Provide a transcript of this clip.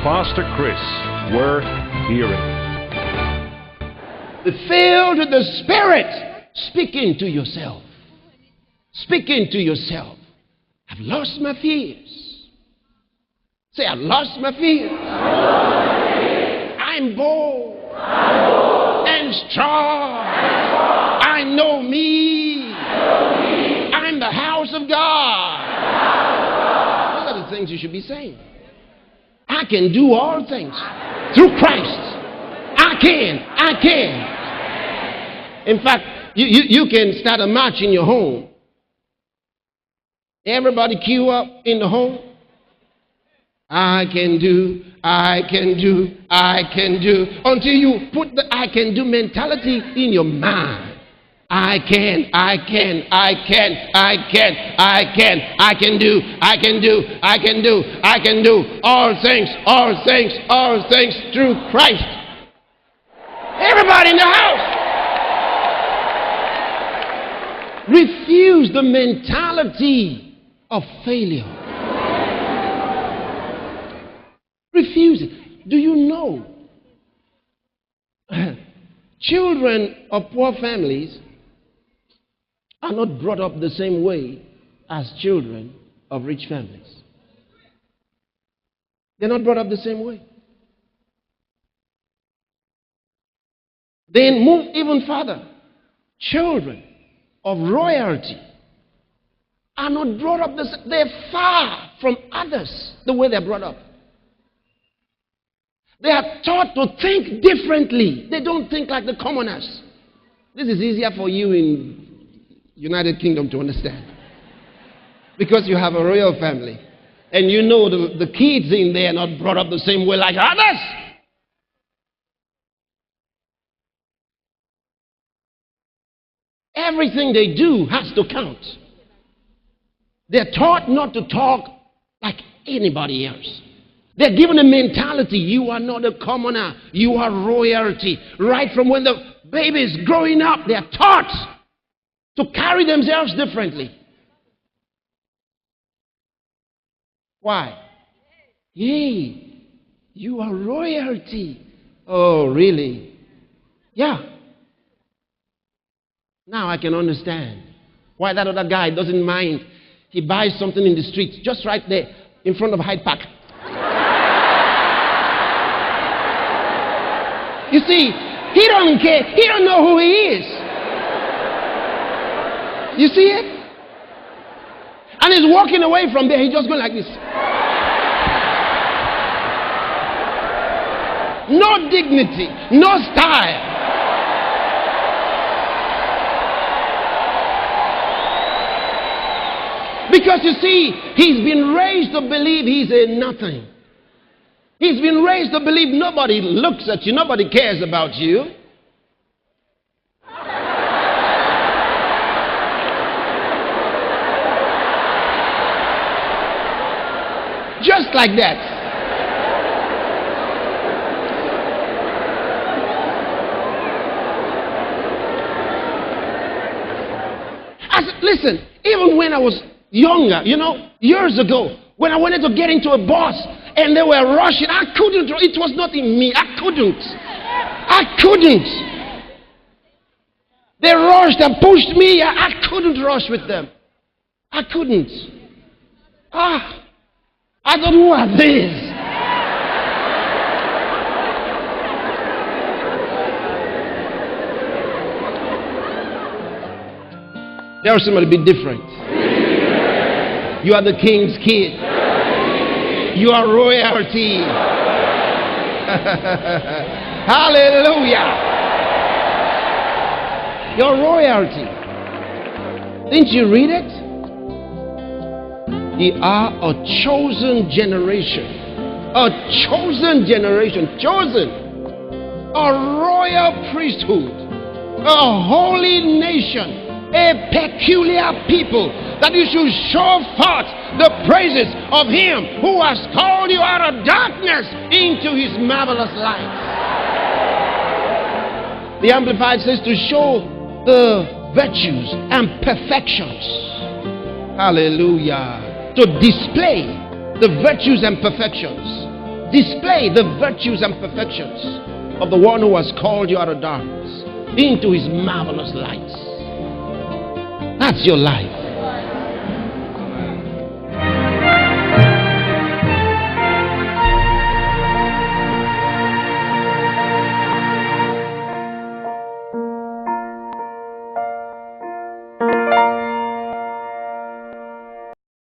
Pastor Chris, worth hearing. Be filled with the Spirit. Speaking to yourself. Speaking to yourself. I've lost my fears. Say, I've lost my fears. I'm bold and strong. I know me. I'm the house of God. Those are the things you should be saying. I can do all things through Christ. I can. In fact, you can start a march in your home. Everybody queue up in the home. I can do. Until you put the I can do mentality in your mind. I can do all things through Christ. Everybody in the house. Refuse the mentality of failure. Refuse it. Do you know children of poor families are not brought up the same way as children of rich families? They're not brought up the same way. Then move even further. Children of royalty are not brought up the same. They're far from others the way they're brought up. They are taught to think differently. They don't think like the commoners. This is easier for you in United Kingdom to understand. Because you have a royal family. And you know the kids in there are not brought up the same way like others. Everything they do has to count. They're taught not to talk like anybody else. They're given a mentality. You are not a commoner. You are royalty. Right from when the baby is growing up, they're taught to carry themselves differently. Why? Hey, you are royalty. Oh, really? Yeah. Now I can understand why that other guy doesn't mind. He buys something in the street, just right there in front of Hyde Park. You see, he don't care. He don't know who he is. You see it? And he's walking away from there. He's just going like this. No dignity, no style. Because you see, he's been raised to believe he's a nothing. He's been raised to believe nobody looks at you, nobody cares about you. Just like that. Listen, even when I was younger, years ago, when I wanted to get into a bus and they were rushing, I couldn't. It was not in me. I couldn't. They rushed and pushed me. I couldn't rush with them. I couldn't. I thought, who are these? There are somebody be different. You are the king's kid. You are royalty. Hallelujah. You're royalty. Didn't you read it? You are a chosen generation. A chosen generation. Chosen. A royal priesthood. A holy nation. A peculiar people, that you should show forth the praises of him who has called you out of darkness into his marvelous light. The Amplified says to show the virtues and perfections. Hallelujah. To display the virtues and perfections Display the virtues and perfections of the one who has called you out of darkness into his marvelous light. That's your life.